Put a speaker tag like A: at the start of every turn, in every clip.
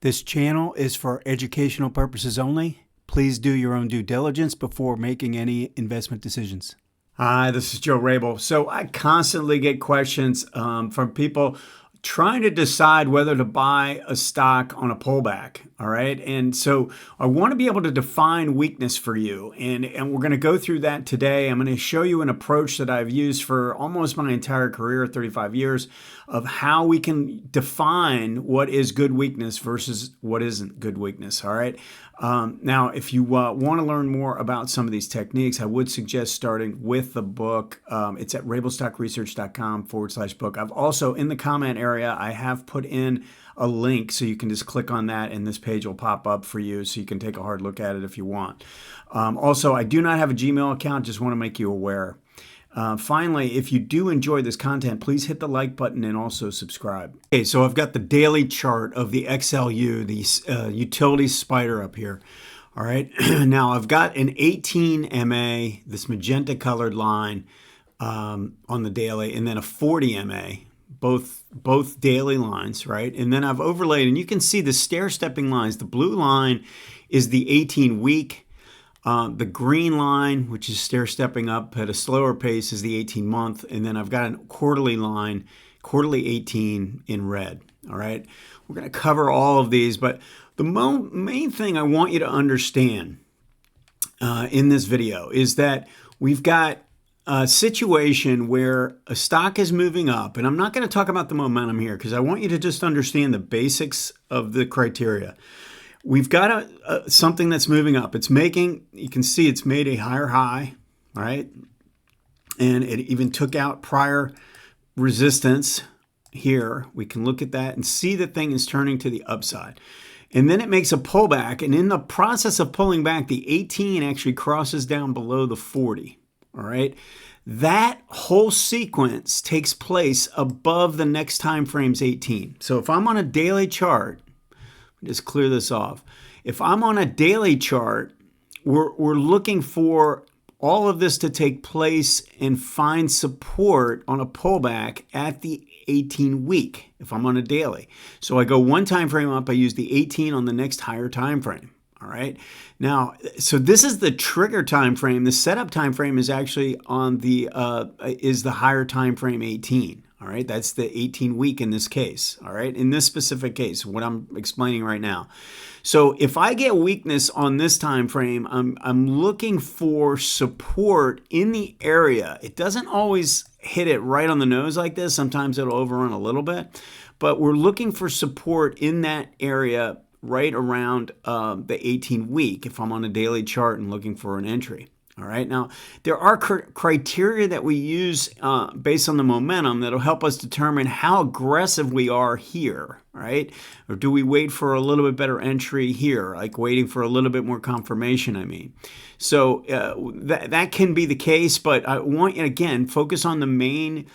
A: This channel is for educational purposes only. Please do your own due diligence before making any investment decisions. Hi, this is Joe Rabil. So I constantly get questions from people trying to decide whether to buy a stock on a pullback. All right. And so I want to be able to define weakness for you. And we're going to go through that today. I'm going to show you an approach that I've used for almost my entire career, 35 years, of how we can define what is good weakness versus what isn't good weakness. All right. Now, if you want to learn more about some of these techniques, I would suggest starting with the book. It's at rabilstockresearch.com/book. I've also, in the comment area, I have put in a link so you can just click on that and this page will pop up for you so you can take a hard look at it if you want. Also, I do not have a Gmail account, just want to make you aware. Finally, if you do enjoy this content, please hit the like button and also subscribe. Okay, so I've got the daily chart of the XLU, the utility spider up here. All right, now I've got an 18 MA, this magenta colored line on the daily, and then a 40 MA, both daily lines, right? And then I've overlaid, and you can see the stair-stepping lines. The blue line is the 18-week. The green line, which is stair-stepping up at a slower pace, is the 18-month. And then I've got a quarterly line, quarterly 18 in red. All right. We're going to cover all of these, but the main thing I want you to understand in this video is that we've got a situation where a stock is moving up, and I'm not going to talk about the momentum here because I want you to just understand the basics of the criteria. We've got something that's moving up. It's making, you can see it's made a higher high, right? And it even took out prior resistance here. We can look at that and see the thing is turning to the upside. And then it makes a pullback. And in the process of pulling back, the 18 actually crosses down below the 40, all right? That whole sequence takes place above the next time frame's 18. So if I'm on a daily chart, just clear this off. If I'm on a daily chart, we're looking for all of this to take place and find support on a pullback at the 18 week if I'm on a daily. So I go one time frame up, I use the 18 on the next higher time frame. All right. Now, so this is the trigger time frame. The setup time frame is actually on the higher time frame 18. All right, that's the 18 week in this case. All right, in this specific case, what I'm explaining right now. So if I get weakness on this time frame, I'm looking for support in the area. It doesn't always hit it right on the nose like this. Sometimes it'll overrun a little bit, but we're looking for support in that area right around the 18 week if I'm on a daily chart and looking for an entry. All right. Now, there are criteria that we use based on the momentum that'll help us determine how aggressive we are here, right? Or do we wait for a little bit better entry here, like waiting for a little bit more confirmation, I mean. So that can be the case, but I want you to, again, focus on the main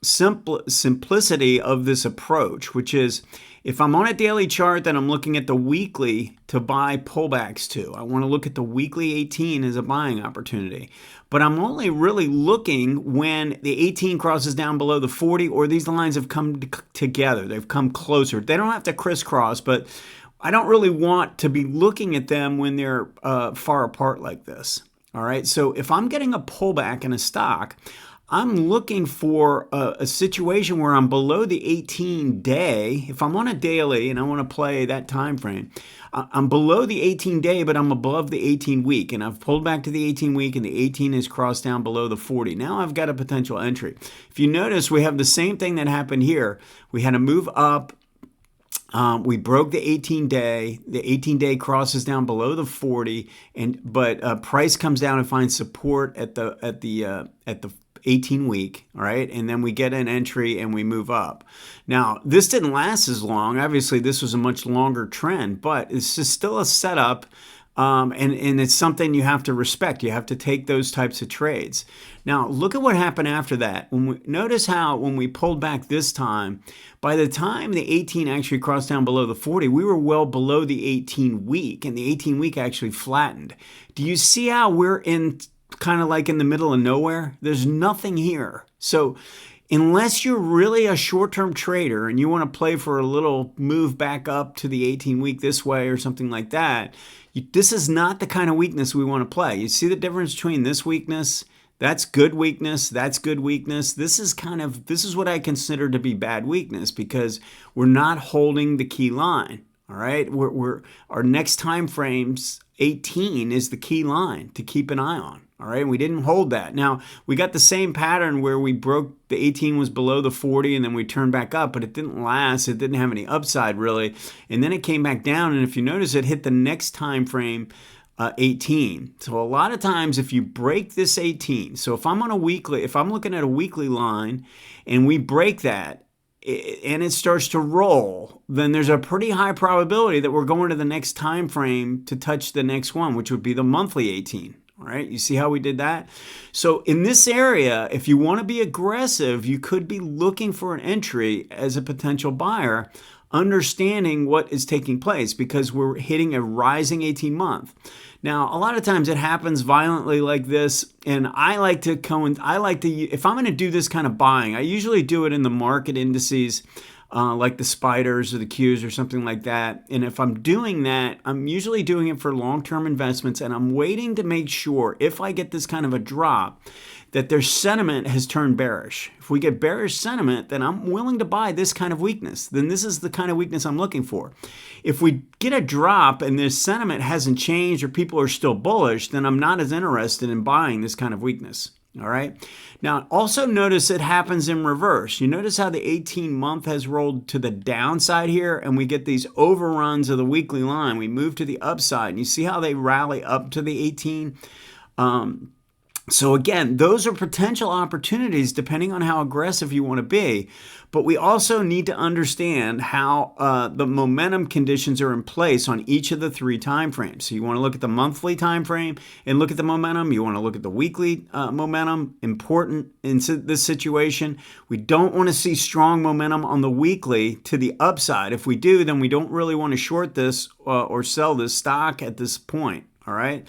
A: simplicity of this approach, which is if I'm on a daily chart, then I'm looking at the weekly to buy pullbacks to. I want to look at the weekly 18 as a buying opportunity. But I'm only really looking when the 18 crosses down below the 40 or these lines have come together. They've come closer. They don't have to crisscross, but I don't really want to be looking at them when they're far apart like this. All right. So if I'm getting a pullback in a stock, I'm looking for a situation where I'm below the 18-day. If I'm on a daily and I want to play that time frame, I'm below the 18-day, but I'm above the 18-week. And I've pulled back to the 18-week, and the 18 is crossed down below the 40. Now I've got a potential entry. If you notice, we have the same thing that happened here. We had a move up. We broke the 18-day. The 18-day crosses down below the 40, but price comes down and finds support at the 18 week, all right? And then we get an entry and we move up. Now, this didn't last as long. Obviously, this was a much longer trend, but it's just still a setup, and it's something you have to respect. You have to take those types of trades. Now, look at what happened after that. Notice how when we pulled back this time, by the time the 18 actually crossed down below the 40, we were well below the 18 week, and the 18 week actually flattened. Do you see how we're in kind of like in the middle of nowhere? There's nothing here. So Unless you're really a short-term trader and you want to play for a little move back up to the 18-week this way or something like that, this is not the kind of weakness we want to play. You see the difference between this weakness? That's good weakness. That's good weakness. This is what I consider to be bad weakness because we're not holding the key line. All right, our next time frames 18 is the key line to keep an eye on. All right, we didn't hold that. Now, we got the same pattern where we broke the 18 was below the 40 and then we turned back up, but it didn't last. It didn't have any upside really. And then it came back down. And if you notice, it hit the next time frame 18. So a lot of times if you break this 18, so if I'm looking at a weekly line and we break that, and it starts to roll, then there's a pretty high probability that we're going to the next time frame to touch the next one, which would be the monthly 18. All right, you see how we did that? So in this area, if you want to be aggressive, you could be looking for an entry as a potential buyer, understanding what is taking place because we're hitting a rising 18-month. Now, a lot of times it happens violently like this, and if I'm going to do this kind of buying, I usually do it in the market indices, like the spiders or the Qs or something like that. And if I'm doing that, I'm usually doing it for long-term investments, and I'm waiting to make sure if I get this kind of a drop that their sentiment has turned bearish. If we get bearish sentiment, then I'm willing to buy this kind of weakness. Then this is the kind of weakness I'm looking for. If we get a drop and this sentiment hasn't changed or people are still bullish, then I'm not as interested in buying this kind of weakness. All right. Now, also notice it happens in reverse. You notice how the 18-month has rolled to the downside here, and we get these overruns of the weekly line. We move to the upside, and you see how they rally up to the 18. So again, those are potential opportunities depending on how aggressive you want to be. But we also need to understand how the momentum conditions are in place on each of the three time frames. So you want to look at the monthly time frame and look at the momentum. You want to look at the weekly momentum. Important in this situation. We don't want to see strong momentum on the weekly to the upside. If we do, then we don't really want to short this or sell this stock at this point. All right.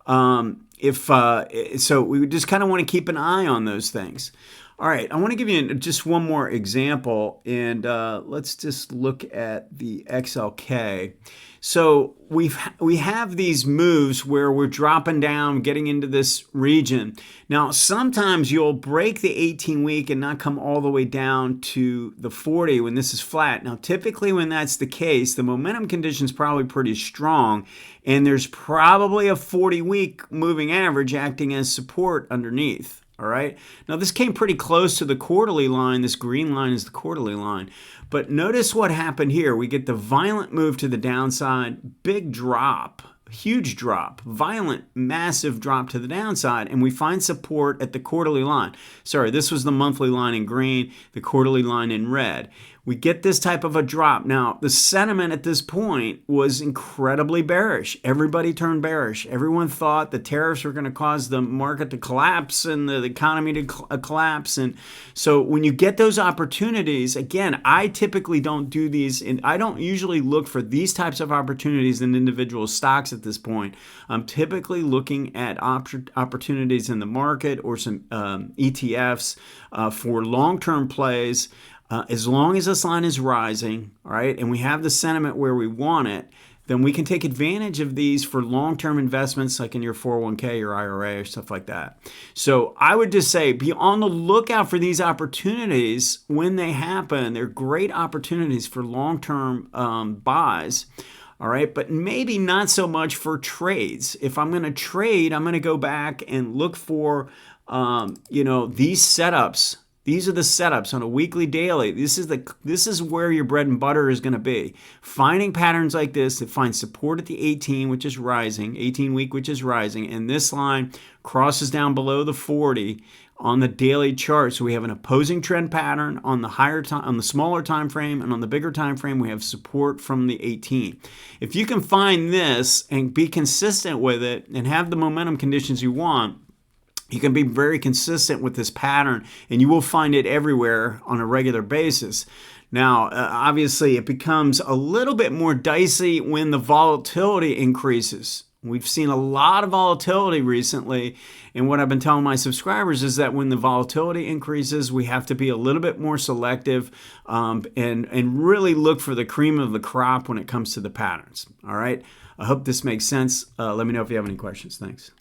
A: So we just kind of want to keep an eye on those things. All right, I want to give you just one more example, and let's just look at the XLK. So we have these moves where we're dropping down, getting into this region. Now, sometimes you'll break the 18-week and not come all the way down to the 40 when this is flat. Now, typically when that's the case, the momentum condition is probably pretty strong, and there's probably a 40-week moving average acting as support underneath. All right. Now, this came pretty close to the quarterly line. This green line is the quarterly line. But notice what happened here. We get the violent move to the downside, big drop, huge drop, violent, massive drop to the downside, and we find support at the quarterly line. Sorry, this was the monthly line in green, the quarterly line in red. We get this type of a drop. Now, the sentiment at this point was incredibly bearish. Everybody turned bearish. Everyone thought the tariffs were going to cause the market to collapse and the economy to collapse. And so when you get those opportunities, again, I typically don't do these, and I don't usually look for these types of opportunities in individual stocks at this point. I'm typically looking at opportunities in the market or some ETFs for long-term plays. As long as this line is rising, all right, and we have the sentiment where we want it, then we can take advantage of these for long-term investments like in your 401k, your IRA, or stuff like that. So I would just say be on the lookout for these opportunities when they happen. They're great opportunities for long-term buys. All right, but maybe not so much for trades. If I'm going to trade, I'm going to go back and look for, these setups. These are the setups on a weekly, daily. This is where your bread and butter is going to be. Finding patterns like this that find support at the 18, which is rising, 18-week, which is rising, and this line crosses down below the 40 on the daily chart. So we have an opposing trend pattern on the on the smaller time frame, and on the bigger time frame, we have support from the 18. If you can find this and be consistent with it and have the momentum conditions you want, you can be very consistent with this pattern, and you will find it everywhere on a regular basis. Now, obviously, it becomes a little bit more dicey when the volatility increases. We've seen a lot of volatility recently, and what I've been telling my subscribers is that when the volatility increases, we have to be a little bit more selective and really look for the cream of the crop when it comes to the patterns. All right. I hope this makes sense. Let me know if you have any questions. Thanks.